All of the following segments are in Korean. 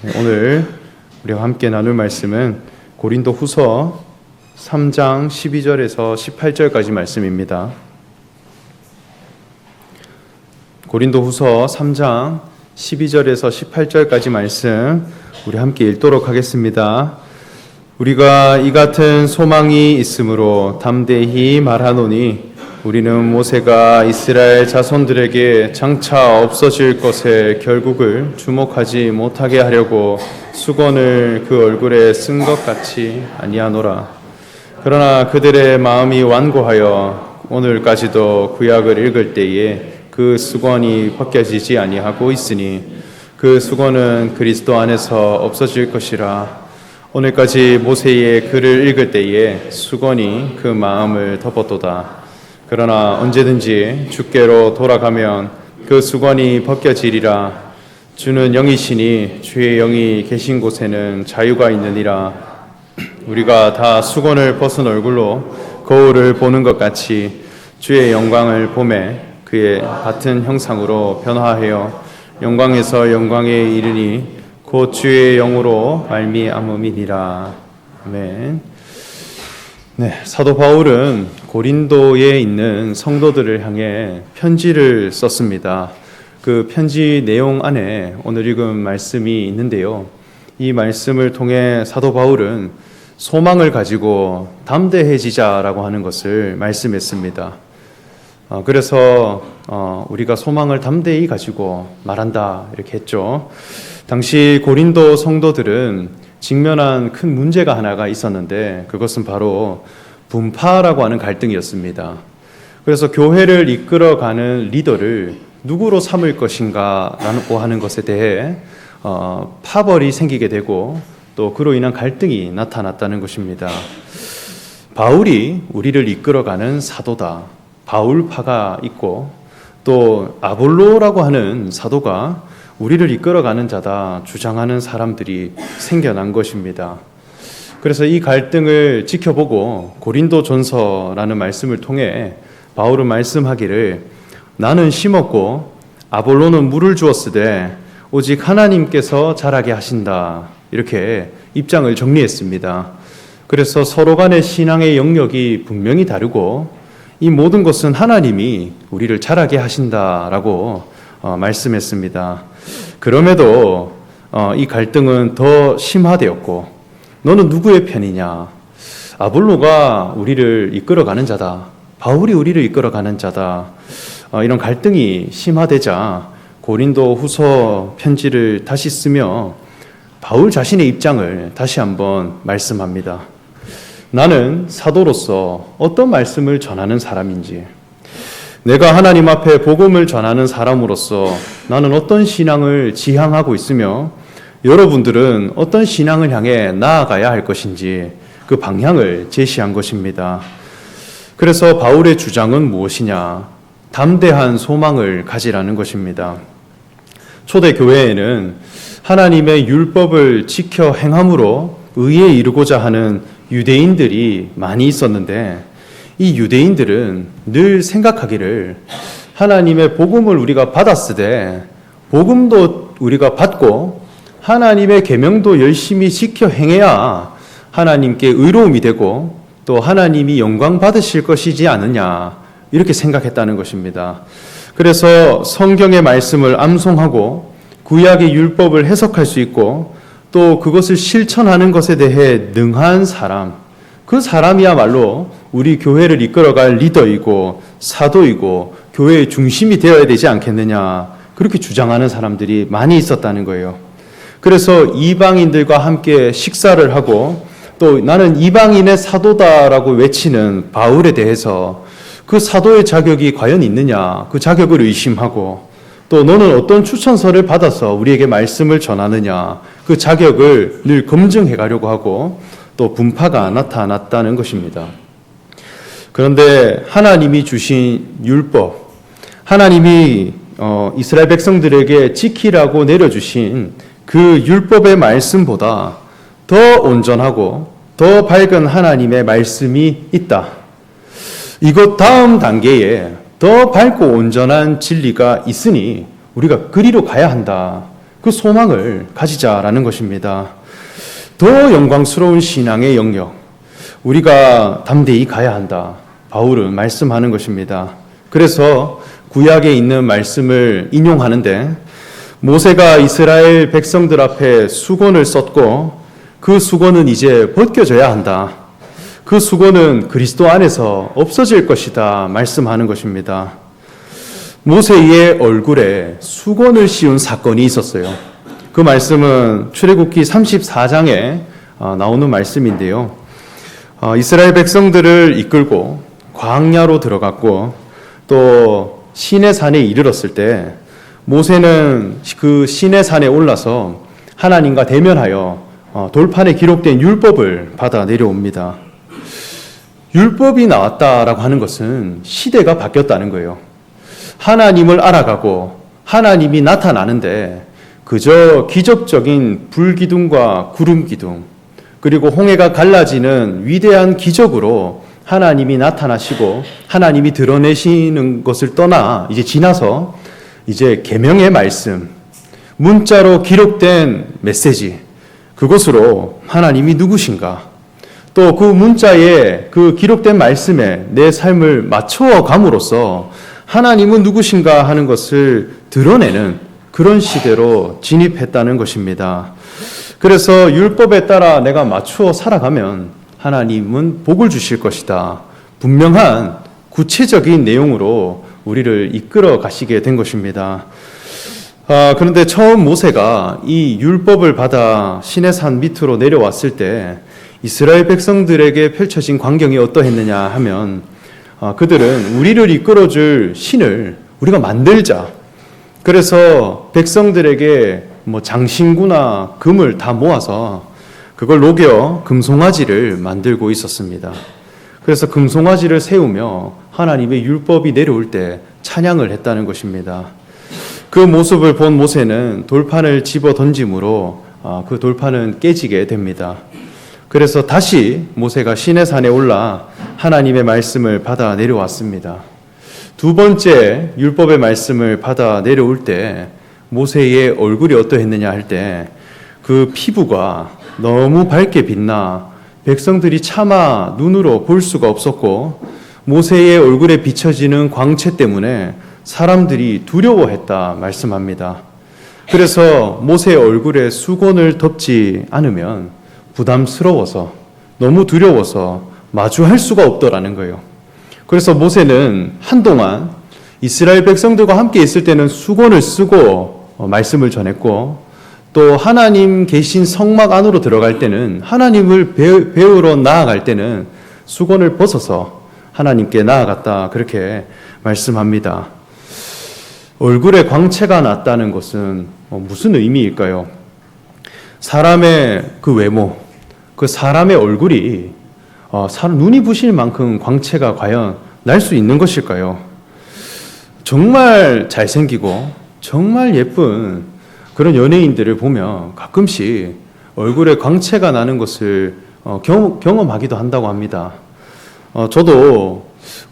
오늘 우리가 함께 나눌 말씀은 고린도 후서 3장 12절에서 18절까지 말씀입니다. 고린도 후서 3장 12절에서 18절까지 말씀 우리 함께 읽도록 하겠습니다. 우리가 이 같은 소망이 있으므로 담대히 말하노니 우리는 모세가 이스라엘 자손들에게 장차 없어질 것의 결국을 주목하지 못하게 하려고 수건을 그 얼굴에 쓴 것 같이 아니하노라. 그러나 그들의 마음이 완고하여 오늘까지도 구약을 읽을 때에 그 수건이 벗겨지지 아니하고 있으니 그 수건은 그리스도 안에서 없어질 것이라. 오늘까지 모세의 글을 읽을 때에 수건이 그 마음을 덮었도다. 그러나 언제든지 주께로 돌아가면 그 수건이 벗겨지리라. 주는 영이시니 주의 영이 계신 곳에는 자유가 있느니라. 우리가 다 수건을 벗은 얼굴로 거울을 보는 것 같이 주의 영광을 보매 그의 같은 형상으로 변화하여 영광에서 영광에 이르니 곧 주의 영으로 말미암음이니라. 아멘. 네, 사도 바울은 고린도에 있는 성도들을 향해 편지를 썼습니다. 그 편지 내용 안에 오늘 읽은 말씀이 있는데요. 이 말씀을 통해 사도 바울은 소망을 가지고 담대해지자라고 하는 것을 말씀했습니다. 그래서 우리가 소망을 담대히 가지고 말한다 이렇게 했죠. 당시 고린도 성도들은 직면한 큰 문제가 하나가 있었는데 그것은 바로 분파라고 하는 갈등이었습니다. 그래서 교회를 이끌어가는 리더를 누구로 삼을 것인가라고 하는 것에 대해 파벌이 생기게 되고 또 그로 인한 갈등이 나타났다는 것입니다. 바울이 우리를 이끌어가는 사도다. 바울파가 있고 또 아볼로라고 하는 사도가 우리를 이끌어가는 자다 주장하는 사람들이 생겨난 것입니다. 그래서 이 갈등을 지켜보고 고린도전서라는 말씀을 통해 바울은 말씀하기를 나는 심었고 아볼로는 물을 주었으되 오직 하나님께서 자라게 하신다. 이렇게 입장을 정리했습니다. 그래서 서로 간의 신앙의 영역이 분명히 다르고 이 모든 것은 하나님이 우리를 자라게 하신다라고 말씀했습니다. 그럼에도 이 갈등은 더 심화되었고 너는 누구의 편이냐? 아볼로가 우리를 이끌어가는 자다. 바울이 우리를 이끌어가는 자다. 이런 갈등이 심화되자 고린도 후서 편지를 다시 쓰며 바울 자신의 입장을 다시 한번 말씀합니다. 나는 사도로서 어떤 말씀을 전하는 사람인지 내가 하나님 앞에 복음을 전하는 사람으로서 나는 어떤 신앙을 지향하고 있으며 여러분들은 어떤 신앙을 향해 나아가야 할 것인지 그 방향을 제시한 것입니다. 그래서 바울의 주장은 무엇이냐? 담대한 소망을 가지라는 것입니다. 초대 교회에는 하나님의 율법을 지켜 행함으로 의에 이르고자 하는 유대인들이 많이 있었는데 이 유대인들은 늘 생각하기를 하나님의 복음을 우리가 받았으되 복음도 우리가 받고 하나님의 계명도 열심히 지켜 행해야 하나님께 의로움이 되고 또 하나님이 영광 받으실 것이지 않느냐 이렇게 생각했다는 것입니다. 그래서 성경의 말씀을 암송하고 구약의 율법을 해석할 수 있고 또 그것을 실천하는 것에 대해 능한 사람, 그 사람이야말로 우리 교회를 이끌어갈 리더이고 사도이고 교회의 중심이 되어야 되지 않겠느냐 그렇게 주장하는 사람들이 많이 있었다는 거예요. 그래서 이방인들과 함께 식사를 하고 또 나는 이방인의 사도다라고 외치는 바울에 대해서 그 사도의 자격이 과연 있느냐 그 자격을 의심하고 또 너는 어떤 추천서를 받아서 우리에게 말씀을 전하느냐 그 자격을 늘 검증해 가려고 하고 또 분파가 나타났다는 것입니다. 그런데 하나님이 주신 율법, 하나님이 이스라엘 백성들에게 지키라고 내려주신 그 율법의 말씀보다 더 온전하고 더 밝은 하나님의 말씀이 있다. 이것 다음 단계에 더 밝고 온전한 진리가 있으니 우리가 그리로 가야 한다. 그 소망을 가지자라는 것입니다. 더 영광스러운 신앙의 영역, 우리가 담대히 가야 한다. 바울은 말씀하는 것입니다. 그래서 구약에 있는 말씀을 인용하는데, 모세가 이스라엘 백성들 앞에 수건을 썼고 그 수건은 이제 벗겨져야 한다. 그 수건은 그리스도 안에서 없어질 것이다 말씀하는 것입니다. 모세의 얼굴에 수건을 씌운 사건이 있었어요. 그 말씀은 출애굽기 34장에 나오는 말씀인데요. 이스라엘 백성들을 이끌고 광야로 들어갔고 또 시내산에 이르렀을 때 모세는 그 시내산에 올라서 하나님과 대면하여 돌판에 기록된 율법을 받아 내려옵니다. 율법이 나왔다라고 하는 것은 시대가 바뀌었다는 거예요. 하나님을 알아가고 하나님이 나타나는데 그저 기적적인 불기둥과 구름기둥, 그리고 홍해가 갈라지는 위대한 기적으로 하나님이 나타나시고 하나님이 드러내시는 것을 떠나 이제 지나서 이제 계명의 말씀, 문자로 기록된 메시지, 그것으로 하나님이 누구신가, 또 그 문자에 그 기록된 말씀에 내 삶을 맞추어 감으로써 하나님은 누구신가 하는 것을 드러내는 그런 시대로 진입했다는 것입니다. 그래서 율법에 따라 내가 맞추어 살아가면 하나님은 복을 주실 것이다. 분명한 구체적인 내용으로 우리를 이끌어 가시게 된 것입니다. 그런데 처음 모세가 이 율법을 받아 시내산 밑으로 내려왔을 때 이스라엘 백성들에게 펼쳐진 광경이 어떠했느냐 하면 그들은 우리를 이끌어줄 신을 우리가 만들자. 그래서 백성들에게 장신구나 금을 다 모아서 그걸 녹여 금송아지를 만들고 있었습니다. 그래서 금송아지를 세우며 하나님의 율법이 내려올 때 찬양을 했다는 것입니다. 그 모습을 본 모세는 돌판을 집어 던짐으로 그 돌판은 깨지게 됩니다. 그래서 다시 모세가 시내산에 올라 하나님의 말씀을 받아 내려왔습니다. 두 번째 율법의 말씀을 받아 내려올 때 모세의 얼굴이 어떠했느냐 할 때 그 피부가 너무 밝게 빛나 백성들이 차마 눈으로 볼 수가 없었고 모세의 얼굴에 비춰지는 광채 때문에 사람들이 두려워했다 말씀합니다. 그래서 모세의 얼굴에 수건을 덮지 않으면 부담스러워서 너무 두려워서 마주할 수가 없더라는 거예요. 그래서 모세는 한동안 이스라엘 백성들과 함께 있을 때는 수건을 쓰고 말씀을 전했고 또 하나님 계신 성막 안으로 들어갈 때는 하나님을 배우러 나아갈 때는 수건을 벗어서 하나님께 나아갔다 그렇게 말씀합니다. 얼굴에 광채가 났다는 것은 무슨 의미일까요? 사람의 그 외모, 그 사람의 얼굴이 눈이 부실 만큼 광채가 과연 날 수 있는 것일까요? 정말 잘생기고 정말 예쁜 그런 연예인들을 보면 가끔씩 얼굴에 광채가 나는 것을 경험하기도 한다고 합니다. 저도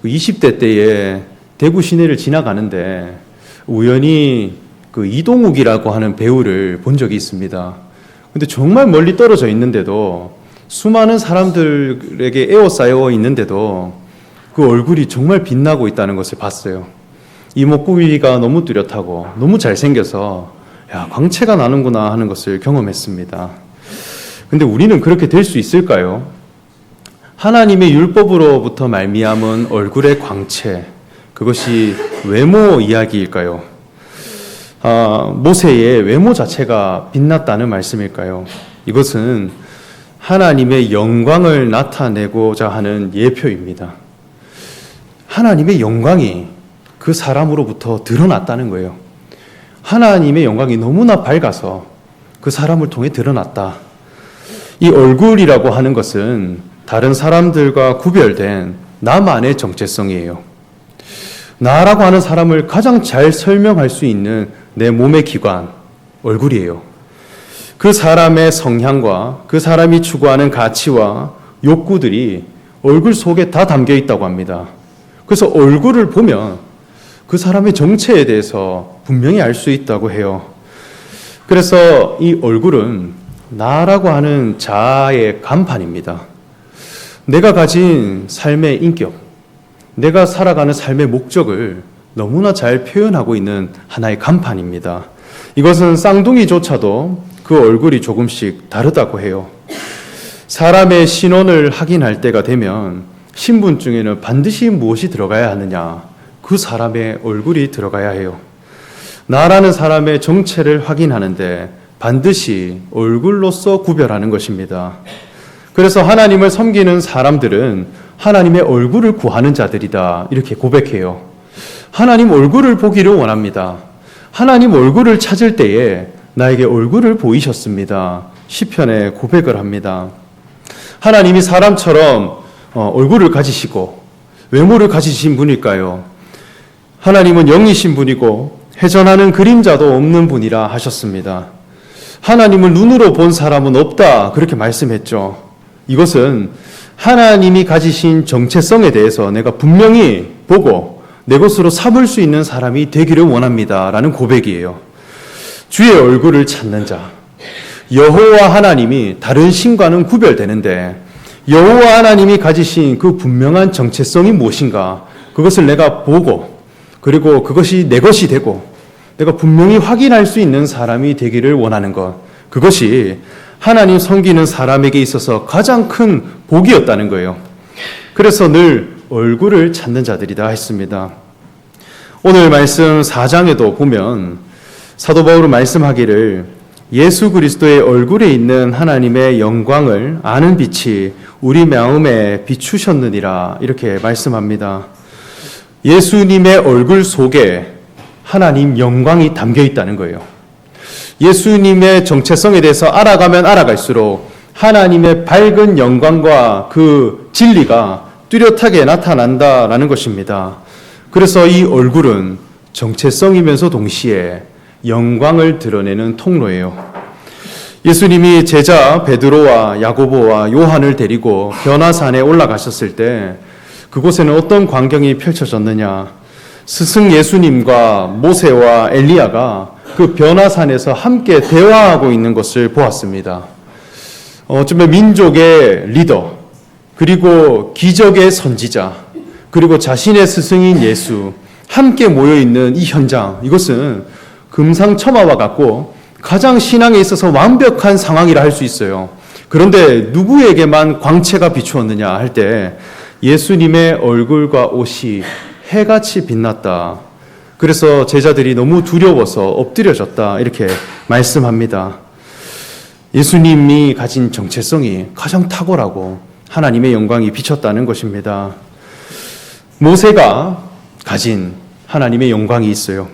20대 때에 대구 시내를 지나가는데 우연히 그 이동욱이라고 하는 배우를 본 적이 있습니다. 근데 정말 멀리 떨어져 있는데도 수많은 사람들에게 에워싸여 있는데도 그 얼굴이 정말 빛나고 있다는 것을 봤어요. 이목구비가 너무 뚜렷하고 너무 잘생겨서 야, 광채가 나는구나 하는 것을 경험했습니다. 근데 우리는 그렇게 될 수 있을까요? 하나님의 율법으로부터 말미암은 얼굴의 광채, 그것이 외모 이야기일까요? 모세의 외모 자체가 빛났다는 말씀일까요? 이것은 하나님의 영광을 나타내고자 하는 예표입니다. 하나님의 영광이 그 사람으로부터 드러났다는 거예요. 하나님의 영광이 너무나 밝아서 그 사람을 통해 드러났다. 이 얼굴이라고 하는 것은 다른 사람들과 구별된 나만의 정체성이에요. 나라고 하는 사람을 가장 잘 설명할 수 있는 내 몸의 기관, 얼굴이에요. 그 사람의 성향과 그 사람이 추구하는 가치와 욕구들이 얼굴 속에 다 담겨 있다고 합니다. 그래서 얼굴을 보면 그 사람의 정체에 대해서 분명히 알 수 있다고 해요. 그래서 이 얼굴은 나라고 하는 자아의 간판입니다. 내가 가진 삶의 인격, 내가 살아가는 삶의 목적을 너무나 잘 표현하고 있는 하나의 간판입니다. 이것은 쌍둥이조차도 그 얼굴이 조금씩 다르다고 해요. 사람의 신원을 확인할 때가 되면 신분증에는 반드시 무엇이 들어가야 하느냐? 그 사람의 얼굴이 들어가야 해요. 나라는 사람의 정체를 확인하는데 반드시 얼굴로서 구별하는 것입니다. 그래서 하나님을 섬기는 사람들은 하나님의 얼굴을 구하는 자들이다, 이렇게 고백해요. 하나님 얼굴을 보기를 원합니다. 하나님 얼굴을 찾을 때에 나에게 얼굴을 보이셨습니다. 시편에 고백을 합니다. 하나님이 사람처럼 얼굴을 가지시고 외모를 가지신 분일까요? 하나님은 영이신 분이고 회전하는 그림자도 없는 분이라 하셨습니다. 하나님을 눈으로 본 사람은 없다, 그렇게 말씀했죠. 이것은 하나님이 가지신 정체성에 대해서 내가 분명히 보고 내 것으로 삼을 수 있는 사람이 되기를 원합니다 라는 고백이에요. 주의 얼굴을 찾는 자, 여호와 하나님이 다른 신과는 구별되는데 여호와 하나님이 가지신 그 분명한 정체성이 무엇인가, 그것을 내가 보고 그리고 그것이 내 것이 되고 내가 분명히 확인할 수 있는 사람이 되기를 원하는 것, 그것이 하나님 섬기는 사람에게 있어서 가장 큰 복이었다는 거예요. 그래서 늘 얼굴을 찾는 자들이다 했습니다. 오늘 말씀 4장에도 보면 사도 바울은 말씀하기를 예수 그리스도의 얼굴에 있는 하나님의 영광을 아는 빛이 우리 마음에 비추셨느니라, 이렇게 말씀합니다. 예수님의 얼굴 속에 하나님 영광이 담겨 있다는 거예요. 예수님의 정체성에 대해서 알아가면 알아갈수록 하나님의 밝은 영광과 그 진리가 뚜렷하게 나타난다라는 것입니다. 그래서 이 얼굴은 정체성이면서 동시에 영광을 드러내는 통로예요. 예수님이 제자 베드로와 야고보와 요한을 데리고 변화산에 올라가셨을 때 그곳에는 어떤 광경이 펼쳐졌느냐? 스승 예수님과 모세와 엘리야가 그 변화산에서 함께 대화하고 있는 것을 보았습니다. 어쩌면 민족의 리더, 그리고 기적의 선지자, 그리고 자신의 스승인 예수 함께 모여있는 이 현장, 이것은 금상첨화와 같고 가장 신앙에 있어서 완벽한 상황이라 할 수 있어요. 그런데 누구에게만 광채가 비추었느냐 할 때 예수님의 얼굴과 옷이 해같이 빛났다. 그래서 제자들이 너무 두려워서 엎드려졌다, 이렇게 말씀합니다. 예수님이 가진 정체성이 가장 탁월하고 하나님의 영광이 비쳤다는 것입니다. 모세가 가진 하나님의 영광이 있어요.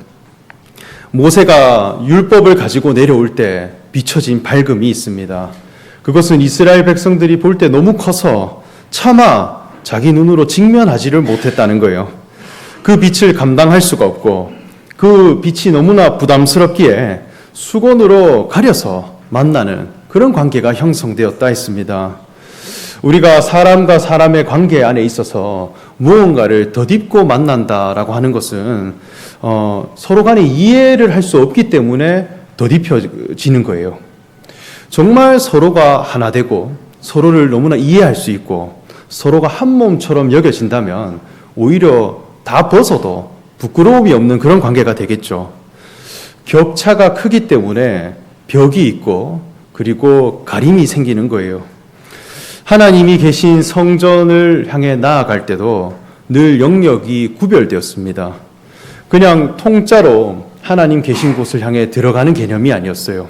모세가 율법을 가지고 내려올 때 비춰진 밝음이 있습니다. 그것은 이스라엘 백성들이 볼 때 너무 커서 차마 자기 눈으로 직면하지를 못했다는 거예요. 그 빛을 감당할 수가 없고 그 빛이 너무나 부담스럽기에 수건으로 가려서 만나는 그런 관계가 형성되었다 했습니다. 우리가 사람과 사람의 관계 안에 있어서 무언가를 덧입고 만난다라고 하는 것은 서로 간에 이해를 할 수 없기 때문에 덧입혀지는 거예요. 정말 서로가 하나 되고 서로를 너무나 이해할 수 있고 서로가 한 몸처럼 여겨진다면 오히려 다 벗어도 부끄러움이 없는 그런 관계가 되겠죠. 격차가 크기 때문에 벽이 있고 그리고 가림이 생기는 거예요. 하나님이 계신 성전을 향해 나아갈 때도 늘 영역이 구별되었습니다. 그냥 통짜로 하나님 계신 곳을 향해 들어가는 개념이 아니었어요.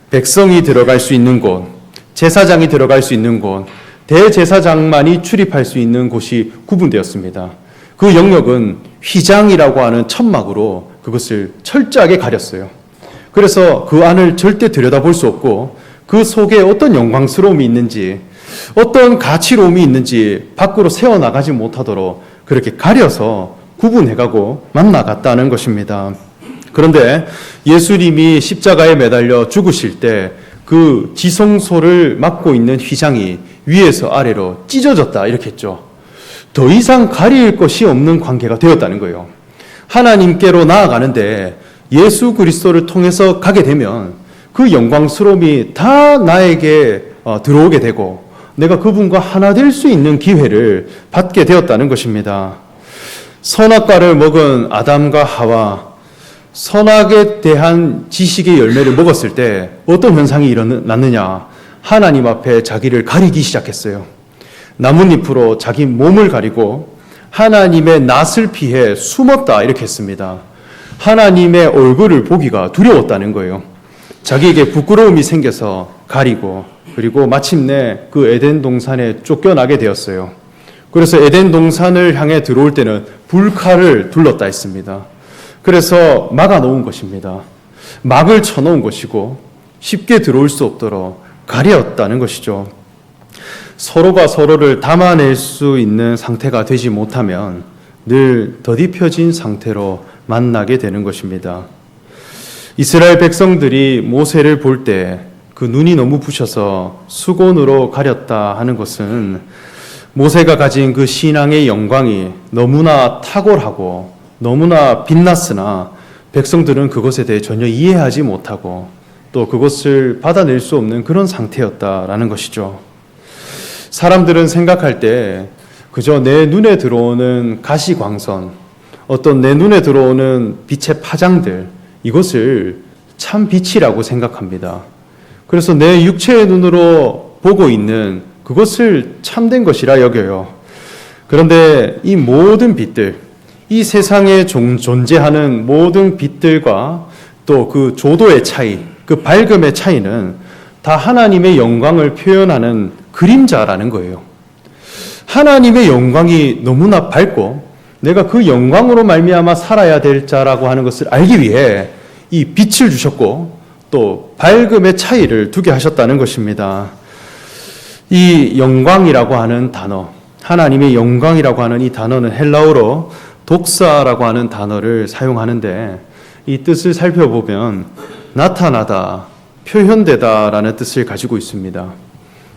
백성이 들어갈 수 있는 곳, 제사장이 들어갈 수 있는 곳, 대제사장만이 출입할 수 있는 곳이 구분되었습니다. 그 영역은 휘장이라고 하는 천막으로 그것을 철저하게 가렸어요. 그래서 그 안을 절대 들여다볼 수 없고 그 속에 어떤 영광스러움이 있는지 어떤 가치로움이 있는지 밖으로 새어나가지 못하도록 그렇게 가려서 구분해가고 만나갔다는 것입니다. 그런데 예수님이 십자가에 매달려 죽으실 때 그 지성소를 막고 있는 휘장이 위에서 아래로 찢어졌다, 이렇게 했죠. 더 이상 가릴 것이 없는 관계가 되었다는 거예요. 하나님께로 나아가는데 예수 그리스도를 통해서 가게 되면 그 영광스러움이 다 나에게 들어오게 되고 내가 그분과 하나 될 수 있는 기회를 받게 되었다는 것입니다. 선악과를 먹은 아담과 하와, 선악에 대한 지식의 열매를 먹었을 때 어떤 현상이 일어났느냐? 하나님 앞에 자기를 가리기 시작했어요. 나뭇잎으로 자기 몸을 가리고 하나님의 낯을 피해 숨었다 이렇게 했습니다. 하나님의 얼굴을 보기가 두려웠다는 거예요. 자기에게 부끄러움이 생겨서 가리고, 그리고 마침내 그 에덴 동산에 쫓겨나게 되었어요. 그래서 에덴 동산을 향해 들어올 때는 불칼을 둘렀다 했습니다. 그래서 막아 놓은 것입니다. 막을 쳐놓은 것이고 쉽게 들어올 수 없도록 가렸다는 것이죠. 서로가 서로를 담아낼 수 있는 상태가 되지 못하면 늘 더딥혀진 상태로 만나게 되는 것입니다. 이스라엘 백성들이 모세를 볼 때 그 눈이 너무 부셔서 수건으로 가렸다 하는 것은 모세가 가진 그 신앙의 영광이 너무나 탁월하고 너무나 빛났으나 백성들은 그것에 대해 전혀 이해하지 못하고 또 그것을 받아낼 수 없는 그런 상태였다라는 것이죠. 사람들은 생각할 때 그저 내 눈에 들어오는 가시광선, 어떤 내 눈에 들어오는 빛의 파장들, 이것을 참 빛이라고 생각합니다. 그래서 내 육체의 눈으로 보고 있는 그것을 참된 것이라 여겨요. 그런데 이 모든 빛들, 이 세상에 존재하는 모든 빛들과 또 그 조도의 차이, 그 밝음의 차이는 다 하나님의 영광을 표현하는 그림자라는 거예요. 하나님의 영광이 너무나 밝고 내가 그 영광으로 말미암아 살아야 될 자라고 하는 것을 알기 위해 이 빛을 주셨고 또 밝음의 차이를 두게 하셨다는 것입니다. 이 영광이라고 하는 단어, 하나님의 영광이라고 하는 이 단어는 헬라어로 독사라고 하는 단어를 사용하는데 이 뜻을 살펴보면 나타나다, 표현되다라는 뜻을 가지고 있습니다.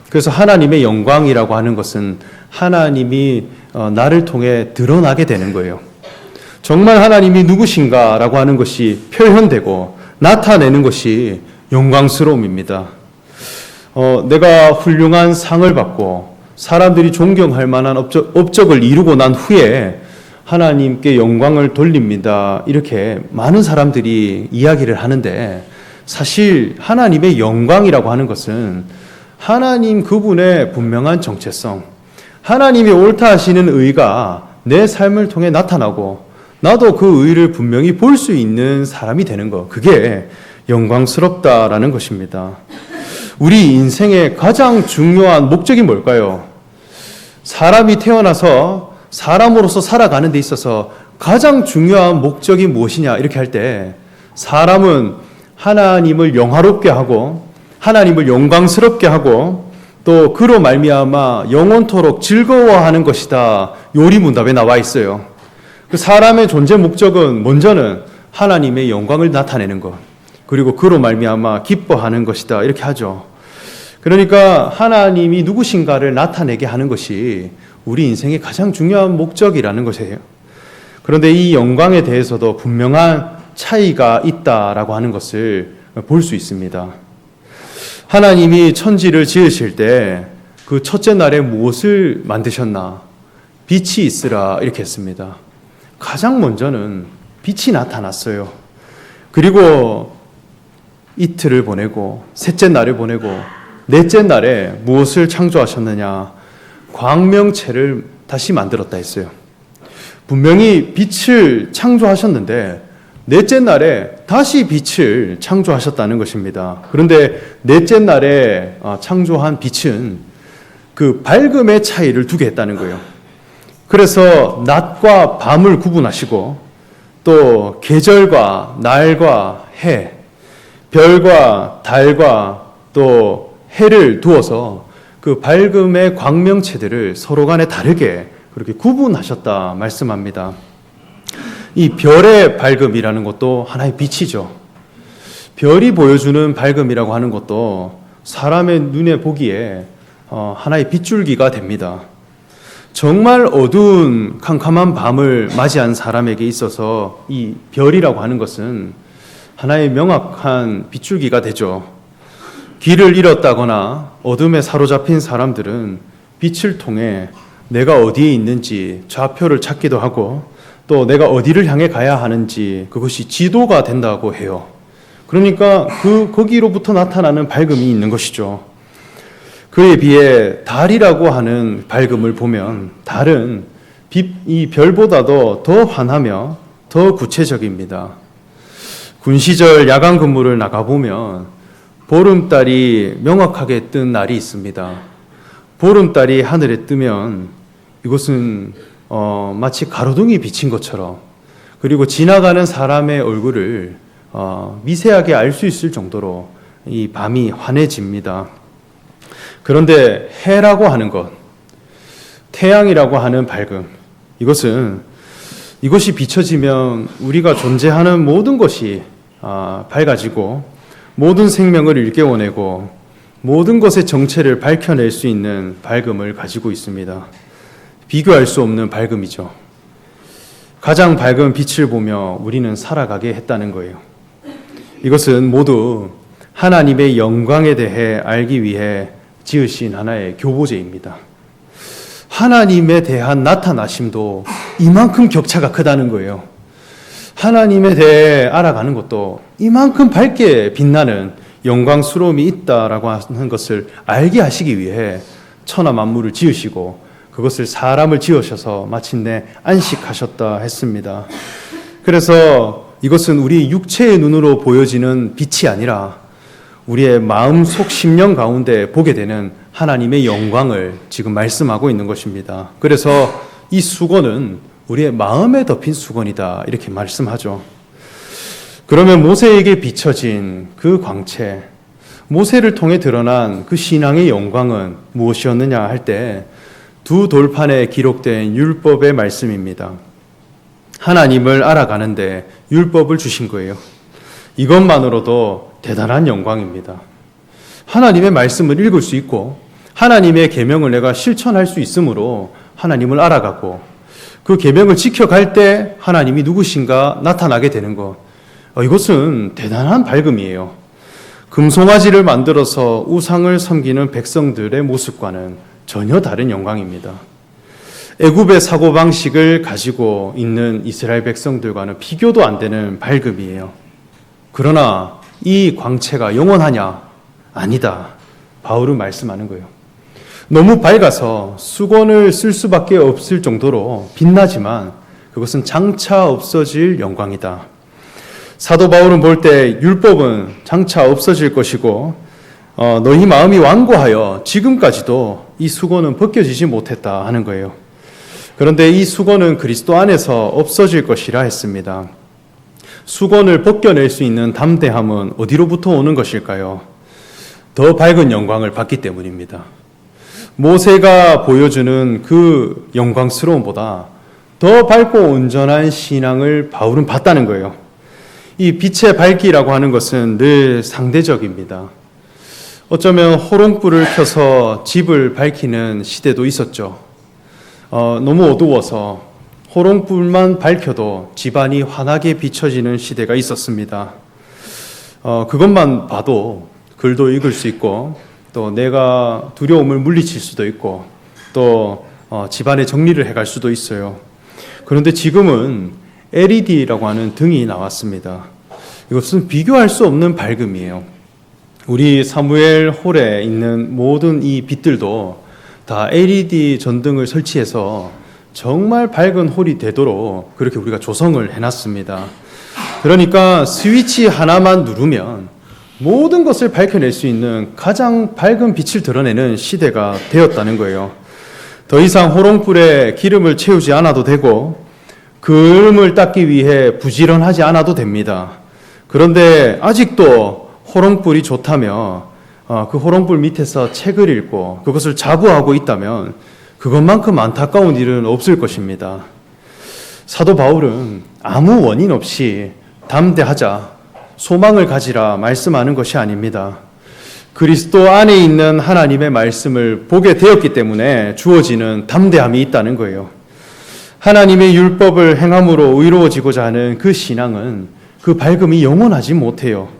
그래서 하나님의 영광이라고 하는 것은 하나님이 나를 통해 드러나게 되는 거예요. 정말 하나님이 누구신가라고 하는 것이 표현되고 나타내는 것이 영광스러움입니다. 내가 훌륭한 상을 받고 사람들이 존경할 만한 업적을 이루고 난 후에 하나님께 영광을 돌립니다. 이렇게 많은 사람들이 이야기를 하는데 사실 하나님의 영광이라고 하는 것은 하나님 그분의 분명한 정체성, 하나님이 옳다 하시는 의가 내 삶을 통해 나타나고 나도 그 의를 분명히 볼 수 있는 사람이 되는 것, 그게 영광스럽다라는 것입니다. 우리 인생의 가장 중요한 목적이 뭘까요? 사람이 태어나서 사람으로서 살아가는 데 있어서 가장 중요한 목적이 무엇이냐 이렇게 할 때 사람은 하나님을 영화롭게 하고 하나님을 영광스럽게 하고 또 그로 말미암아 영원토록 즐거워하는 것이다. 요리문답에 나와 있어요. 그 사람의 존재 목적은 먼저는 하나님의 영광을 나타내는 것, 그리고 그로 말미암아 기뻐하는 것이다 이렇게 하죠. 그러니까 하나님이 누구신가를 나타내게 하는 것이 우리 인생의 가장 중요한 목적이라는 것이에요. 그런데 이 영광에 대해서도 분명한 차이가 있다라고 하는 것을 볼 수 있습니다. 하나님이 천지를 지으실 때 그 첫째 날에 무엇을 만드셨나? 빛이 있으라 이렇게 했습니다. 가장 먼저는 빛이 나타났어요. 그리고 이틀을 보내고 셋째 날을 보내고 넷째 날에 무엇을 창조하셨느냐? 광명체를 다시 만들었다 했어요. 분명히 빛을 창조하셨는데 넷째 날에 다시 빛을 창조하셨다는 것입니다. 그런데 넷째 날에 창조한 빛은 그 밝음의 차이를 두게 했다는 거예요. 그래서 낮과 밤을 구분하시고 또 계절과 날과 해, 별과 달과 또 해를 두어서 그 밝음의 광명체들을 서로 간에 다르게 그렇게 구분하셨다 말씀합니다. 이 별의 밝음이라는 것도 하나의 빛이죠. 별이 보여주는 밝음이라고 하는 것도 사람의 눈에 보기에 하나의 빗줄기가 됩니다. 정말 어두운 캄캄한 밤을 맞이한 사람에게 있어서 이 별이라고 하는 것은 하나의 명확한 빗줄기가 되죠. 길을 잃었다거나 어둠에 사로잡힌 사람들은 빛을 통해 내가 어디에 있는지 좌표를 찾기도 하고 또 내가 어디를 향해 가야 하는지 그것이 지도가 된다고 해요. 그러니까 거기로부터 나타나는 밝음이 있는 것이죠. 그에 비해 달이라고 하는 밝음을 보면 달은 이 별보다도 더 환하며 더 구체적입니다. 군 시절 야간 근무를 나가보면 보름달이 명확하게 뜬 날이 있습니다. 보름달이 하늘에 뜨면 이것은 마치 가로등이 비친 것처럼 그리고 지나가는 사람의 얼굴을 미세하게 알 수 있을 정도로 이 밤이 환해집니다. 그런데 해라고 하는 것, 태양이라고 하는 밝음, 이것이 비춰지면 우리가 존재하는 모든 것이 밝아지고 모든 생명을 일깨워내고 모든 것의 정체를 밝혀낼 수 있는 밝음을 가지고 있습니다. 비교할 수 없는 밝음이죠. 가장 밝은 빛을 보며 우리는 살아가게 했다는 거예요. 이것은 모두 하나님의 영광에 대해 알기 위해 지으신 하나의 교보제입니다. 하나님에 대한 나타나심도 이만큼 격차가 크다는 거예요. 하나님에 대해 알아가는 것도 이만큼 밝게 빛나는 영광스러움이 있다라고 하는 것을 알게 하시기 위해 천하 만물을 지으시고 그것을 사람을 지으셔서 마침내 안식하셨다 했습니다. 그래서 이것은 우리 육체의 눈으로 보여지는 빛이 아니라 우리의 마음속 심령 가운데 보게 되는 하나님의 영광을 지금 말씀하고 있는 것입니다. 그래서 이 수건은 우리의 마음에 덮인 수건이다 이렇게 말씀하죠. 그러면 모세에게 비춰진 그 광채, 모세를 통해 드러난 그 신앙의 영광은 무엇이었느냐 할 때 두 돌판에 기록된 율법의 말씀입니다. 하나님을 알아가는데 율법을 주신 거예요. 이것만으로도 대단한 영광입니다. 하나님의 말씀을 읽을 수 있고 하나님의 계명을 내가 실천할 수 있으므로 하나님을 알아가고 그 계명을 지켜갈 때 하나님이 누구신가 나타나게 되는 것. 이것은 대단한 밝음이에요. 금송아지를 만들어서 우상을 섬기는 백성들의 모습과는 전혀 다른 영광입니다. 애굽의 사고방식을 가지고 있는 이스라엘 백성들과는 비교도 안 되는 밝음이에요. 그러나 이 광채가 영원하냐? 아니다. 바울은 말씀하는 거예요. 너무 밝아서 수건을 쓸 수밖에 없을 정도로 빛나지만 그것은 장차 없어질 영광이다. 사도 바울은 볼 때 율법은 장차 없어질 것이고 너희 마음이 완고하여 지금까지도 이 수건은 벗겨지지 못했다 하는 거예요. 그런데 이 수건은 그리스도 안에서 없어질 것이라 했습니다. 수건을 벗겨낼 수 있는 담대함은 어디로부터 오는 것일까요? 더 밝은 영광을 받기 때문입니다. 모세가 보여주는 그 영광스러움보다 더 밝고 온전한 신앙을 바울은 받다는 거예요. 이 빛의 밝기라고 하는 것은 늘 상대적입니다. 어쩌면 호롱불을 켜서 집을 밝히는 시대도 있었죠. 너무 어두워서 호롱불만 밝혀도 집안이 환하게 비춰지는 시대가 있었습니다. 그것만 봐도 글도 읽을 수 있고 또 내가 두려움을 물리칠 수도 있고 또 집안의 정리를 해갈 수도 있어요. 그런데 지금은 LED라고 하는 등이 나왔습니다. 이것은 비교할 수 없는 밝음이에요. 우리 사무엘 홀에 있는 모든 이 빛들도 다 LED 전등을 설치해서 정말 밝은 홀이 되도록 그렇게 우리가 조성을 해놨습니다. 그러니까 스위치 하나만 누르면 모든 것을 밝혀낼 수 있는 가장 밝은 빛을 드러내는 시대가 되었다는 거예요. 더 이상 호롱불에 기름을 채우지 않아도 되고 그름을 닦기 위해 부지런하지 않아도 됩니다. 그런데 아직도 호롱불이 좋다며 그 호롱불 밑에서 책을 읽고 그것을 자부하고 있다면 그것만큼 안타까운 일은 없을 것입니다. 사도 바울은 아무 원인 없이 담대하자, 소망을 가지라 말씀하는 것이 아닙니다. 그리스도 안에 있는 하나님의 말씀을 보게 되었기 때문에 주어지는 담대함이 있다는 거예요. 하나님의 율법을 행함으로 의로워지고자 하는 그 신앙은 그 밝음이 영원하지 못해요.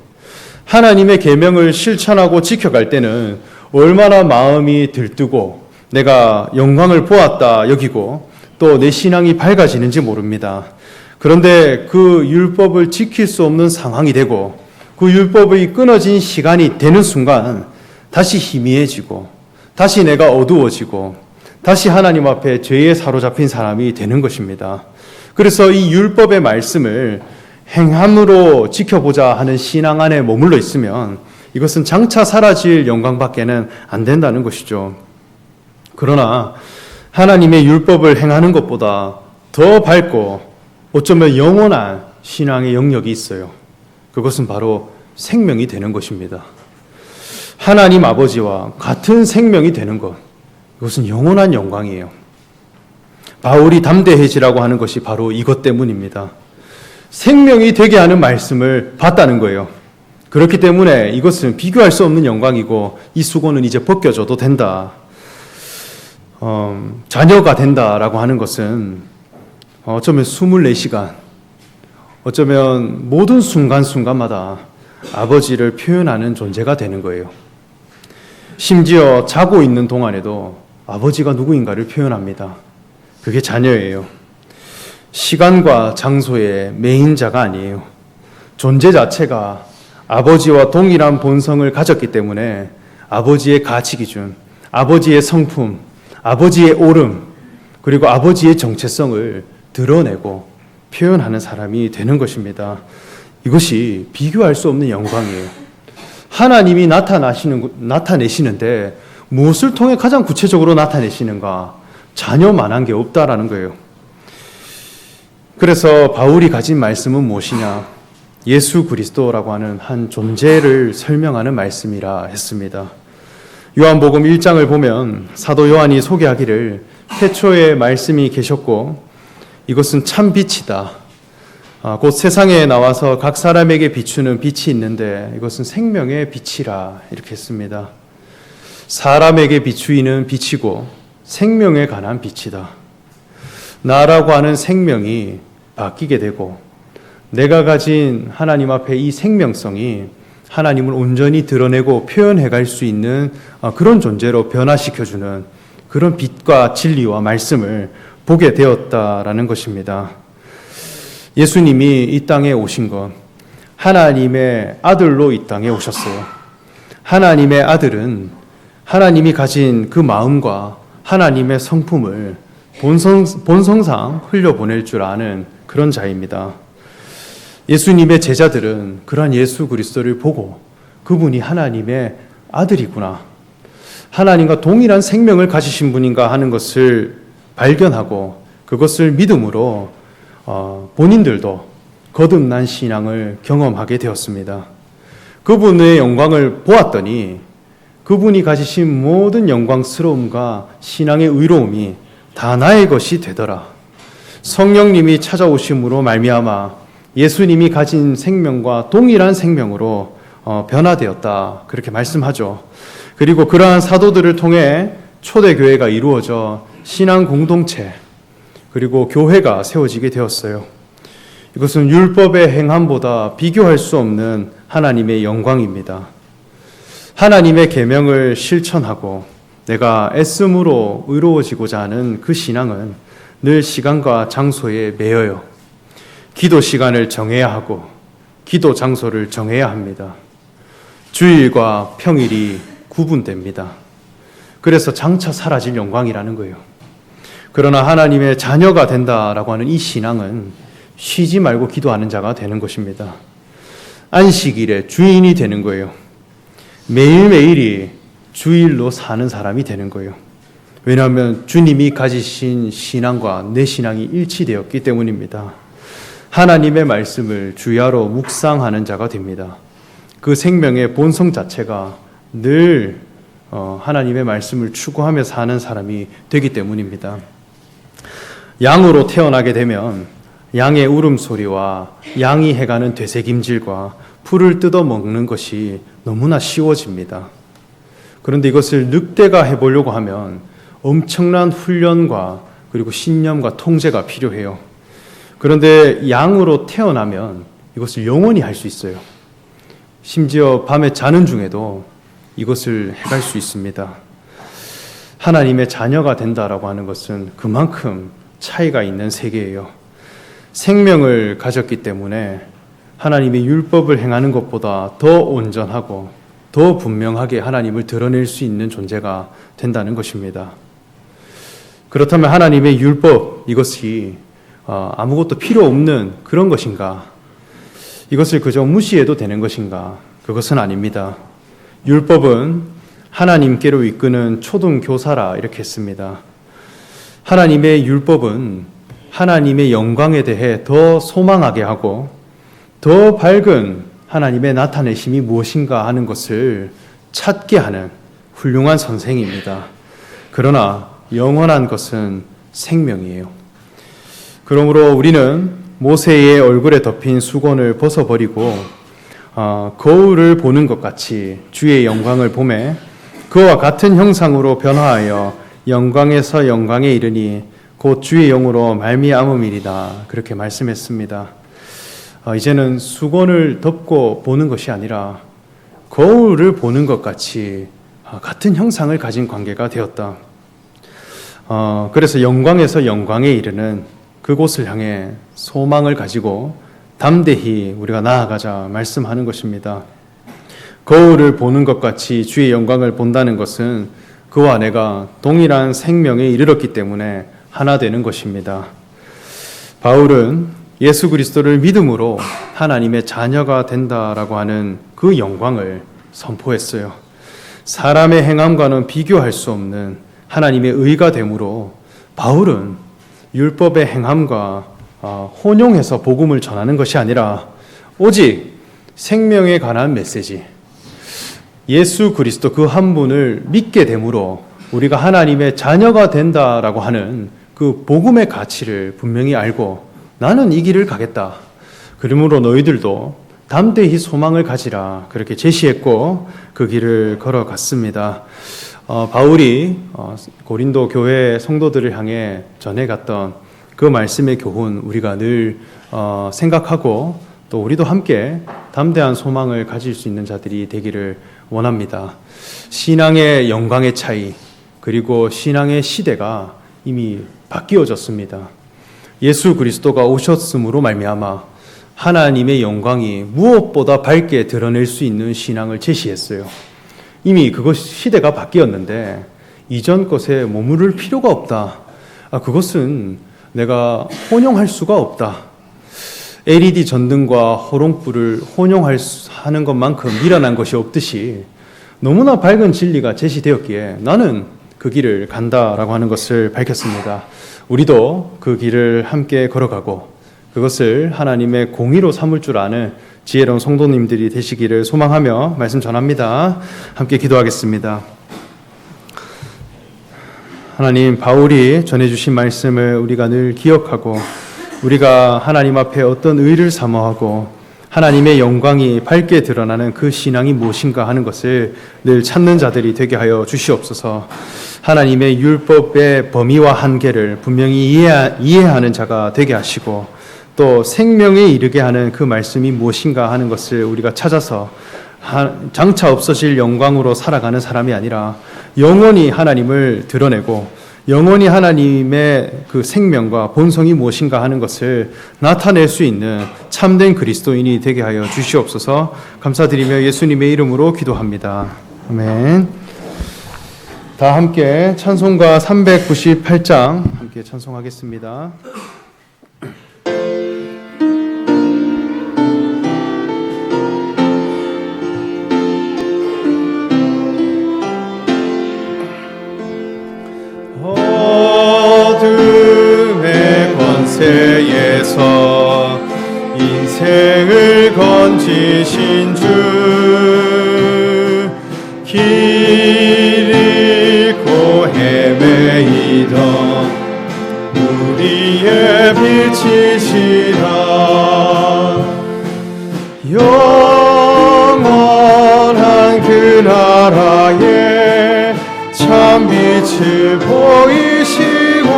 하나님의 계명을 실천하고 지켜갈 때는 얼마나 마음이 들뜨고 내가 영광을 보았다 여기고 또 내 신앙이 밝아지는지 모릅니다. 그런데 그 율법을 지킬 수 없는 상황이 되고 그 율법이 끊어진 시간이 되는 순간 다시 희미해지고 다시 내가 어두워지고 다시 하나님 앞에 죄에 사로잡힌 사람이 되는 것입니다. 그래서 이 율법의 말씀을 행함으로 지켜보자 하는 신앙 안에 머물러 있으면 이것은 장차 사라질 영광밖에는 안 된다는 것이죠. 그러나 하나님의 율법을 행하는 것보다 더 밝고 어쩌면 영원한 신앙의 영역이 있어요. 그것은 바로 생명이 되는 것입니다. 하나님 아버지와 같은 생명이 되는 것, 이것은 영원한 영광이에요. 바울이 담대해지라고 하는 것이 바로 이것 때문입니다. 생명이 되게 하는 말씀을 봤다는 거예요. 그렇기 때문에 이것은 비교할 수 없는 영광이고 이 수고는 이제 벗겨져도 된다. 자녀가 된다라고 하는 것은 어쩌면 24시간, 어쩌면 모든 순간순간마다 아버지를 표현하는 존재가 되는 거예요. 심지어 자고 있는 동안에도 아버지가 누구인가를 표현합니다. 그게 자녀예요. 시간과 장소의 매인자가 아니에요. 존재 자체가 아버지와 동일한 본성을 가졌기 때문에 아버지의 가치 기준, 아버지의 성품, 아버지의 옳음, 그리고 아버지의 정체성을 드러내고 표현하는 사람이 되는 것입니다. 이것이 비교할 수 없는 영광이에요. 하나님이 나타내시는데 무엇을 통해 가장 구체적으로 나타내시는가? 자녀만한 게 없다라는 거예요. 그래서 바울이 가진 말씀은 무엇이냐? 예수 그리스도라고 하는 한 존재를 설명하는 말씀이라 했습니다. 요한복음 1장을 보면 사도 요한이 소개하기를 태초에 말씀이 계셨고 이것은 참 빛이다. 곧 세상에 나와서 각 사람에게 비추는 빛이 있는데 이것은 생명의 빛이라 이렇게 했습니다. 사람에게 비추이는 빛이고 생명에 관한 빛이다. 나라고 하는 생명이 바뀌게 되고 내가 가진 하나님 앞에 이 생명성이 하나님을 온전히 드러내고 표현해갈 수 있는 그런 존재로 변화시켜주는 그런 빛과 진리와 말씀을 보게 되었다라는 것입니다. 예수님이 이 땅에 오신 것, 하나님의 아들로 이 땅에 오셨어요. 하나님의 아들은 하나님이 가진 그 마음과 하나님의 성품을 본성상 흘려보낼 줄 아는 그런 자입니다. 예수님의 제자들은 그러한 예수 그리스도를 보고 그분이 하나님의 아들이구나, 하나님과 동일한 생명을 가지신 분인가 하는 것을 발견하고 그것을 믿음으로 본인들도 거듭난 신앙을 경험하게 되었습니다. 그분의 영광을 보았더니 그분이 가지신 모든 영광스러움과 신앙의 의로움이 다 나의 것이 되더라. 성령님이 찾아오심으로 말미암아 예수님이 가진 생명과 동일한 생명으로 변화되었다. 그렇게 말씀하죠. 그리고 그러한 사도들을 통해 초대교회가 이루어져 신앙 공동체 그리고 교회가 세워지게 되었어요. 이것은 율법의 행함보다 비교할 수 없는 하나님의 영광입니다. 하나님의 계명을 실천하고 내가 애씀으로 의로워지고자 하는 그 신앙은 늘 시간과 장소에 매여요. 기도 시간을 정해야 하고 기도 장소를 정해야 합니다. 주일과 평일이 구분됩니다. 그래서 장차 사라질 영광이라는 거예요. 그러나 하나님의 자녀가 된다라고 하는 이 신앙은 쉬지 말고 기도하는 자가 되는 것입니다. 안식일의 주인이 되는 거예요. 매일매일이 주일로 사는 사람이 되는 거예요. 왜냐하면 주님이 가지신 신앙과 내 신앙이 일치되었기 때문입니다. 하나님의 말씀을 주야로 묵상하는 자가 됩니다. 그 생명의 본성 자체가 늘 하나님의 말씀을 추구하며 사는 사람이 되기 때문입니다. 양으로 태어나게 되면 양의 울음소리와 양이 해가는 되새김질과 풀을 뜯어먹는 것이 너무나 쉬워집니다. 그런데 이것을 늑대가 해보려고 하면 엄청난 훈련과 그리고 신념과 통제가 필요해요. 그런데 양으로 태어나면 이것을 영원히 할 수 있어요. 심지어 밤에 자는 중에도 이것을 해갈 수 있습니다. 하나님의 자녀가 된다라고 하는 것은 그만큼 차이가 있는 세계예요. 생명을 가졌기 때문에 하나님의 율법을 행하는 것보다 더 온전하고 더 분명하게 하나님을 드러낼 수 있는 존재가 된다는 것입니다. 그렇다면 하나님의 율법, 이것이 아무것도 필요 없는 그런 것인가? 이것을 그저 무시해도 되는 것인가? 그것은 아닙니다. 율법은 하나님께로 이끄는 초등교사라 이렇게 했습니다. 하나님의 율법은 하나님의 영광에 대해 더 소망하게 하고 더 밝은 하나님의 나타내심이 무엇인가 하는 것을 찾게 하는 훌륭한 선생입니다. 그러나 영원한 것은 생명이에요. 그러므로 우리는 모세의 얼굴에 덮인 수건을 벗어버리고 거울을 보는 것 같이 주의 영광을 보매 그와 같은 형상으로 변화하여 영광에서 영광에 이르니 곧 주의 영으로 말미암음이리다. 그렇게 말씀했습니다. 이제는 수건을 덮고 보는 것이 아니라 거울을 보는 것 같이 같은 형상을 가진 관계가 되었다. 그래서 영광에서 영광에 이르는 그곳을 향해 소망을 가지고 담대히 우리가 나아가자 말씀하는 것입니다. 거울을 보는 것 같이 주의 영광을 본다는 것은 그와 내가 동일한 생명에 이르렀기 때문에 하나 되는 것입니다. 바울은 예수 그리스도를 믿음으로 하나님의 자녀가 된다라고 하는 그 영광을 선포했어요. 사람의 행함과는 비교할 수 없는 하나님의 의가 되므로 바울은 율법의 행함과 혼용해서 복음을 전하는 것이 아니라 오직 생명에 관한 메시지, 예수 그리스도 그 한 분을 믿게 되므로 우리가 하나님의 자녀가 된다라고 하는 그 복음의 가치를 분명히 알고 나는 이 길을 가겠다. 그러므로 너희들도 담대히 소망을 가지라. 그렇게 제시했고 그 길을 걸어갔습니다. 바울이 고린도 교회 성도들을 향해 전해갔던 그 말씀의 교훈 우리가 늘 생각하고 또 우리도 함께 담대한 소망을 가질 수 있는 자들이 되기를 원합니다. 신앙의 영광의 차이 그리고 신앙의 시대가 이미 바뀌어졌습니다. 예수 그리스도가 오셨음으로 말미암아 하나님의 영광이 무엇보다 밝게 드러낼 수 있는 신앙을 제시했어요. 이미 그것 시대가 바뀌었는데 이전 것에 머무를 필요가 없다. 그것은 내가 혼용할 수가 없다. LED 전등과 호롱불을 혼용하는 것만큼 미련한 것이 없듯이 너무나 밝은 진리가 제시되었기에 나는 그 길을 간다라고 하는 것을 밝혔습니다. 우리도 그 길을 함께 걸어가고 그것을 하나님의 공의로 삼을 줄 아는 지혜로운 성도님들이 되시기를 소망하며 말씀 전합니다. 함께 기도하겠습니다. 하나님, 바울이 전해주신 말씀을 우리가 늘 기억하고 우리가 하나님 앞에 어떤 의를 사모하고 하나님의 영광이 밝게 드러나는 그 신앙이 무엇인가 하는 것을 늘 찾는 자들이 되게 하여 주시옵소서. 하나님의 율법의 범위와 한계를 분명히 이해하는 자가 되게 하시고 또 생명에 이르게 하는 그 말씀이 무엇인가 하는 것을 우리가 찾아서 장차 없어질 영광으로 살아가는 사람이 아니라 영원히 하나님을 드러내고 영원히 하나님의 그 생명과 본성이 무엇인가 하는 것을 나타낼 수 있는 참된 그리스도인이 되게 하여 주시옵소서. 감사드리며 예수님의 이름으로 기도합니다. 아멘. 다 함께 찬송가 398장 함께 찬송하겠습니다. 어둠의 권세에서 인생을 건지신 주 길 잃고 헤매이던 우리의 빛이시라. 영원한 그 나라에 참 빛을 보이시고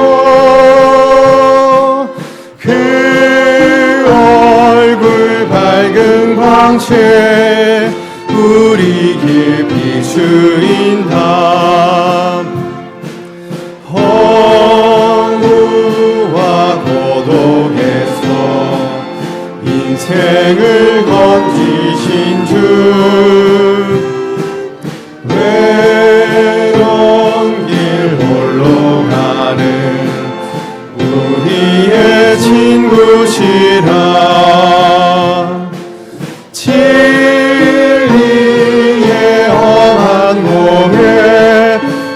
그 얼굴 광채 우리 길 비추인다. 허무와 고독에서 인생을 건지신 주, 외로운 길 홀로 가는 우리의 친구시라. 진리의 험한 몸에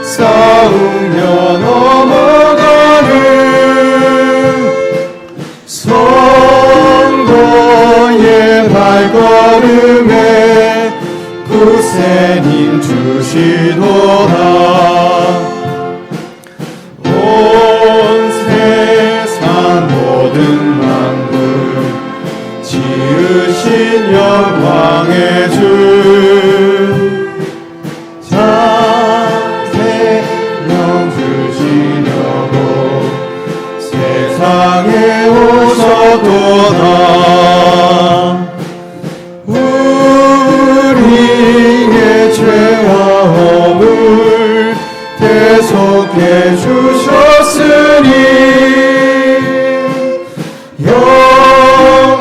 싸우며 넘어가는 성도의 발걸음에 구세님 주시도다. 온 세상 모든 만물 지으신 영광의 주, 생명 주시려고 세상에 오셨도다. 우리의 죄와 허물 대속해 주셨으니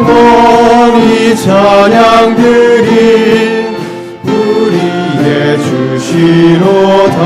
영원히 찬양드린 우리의 주시로다.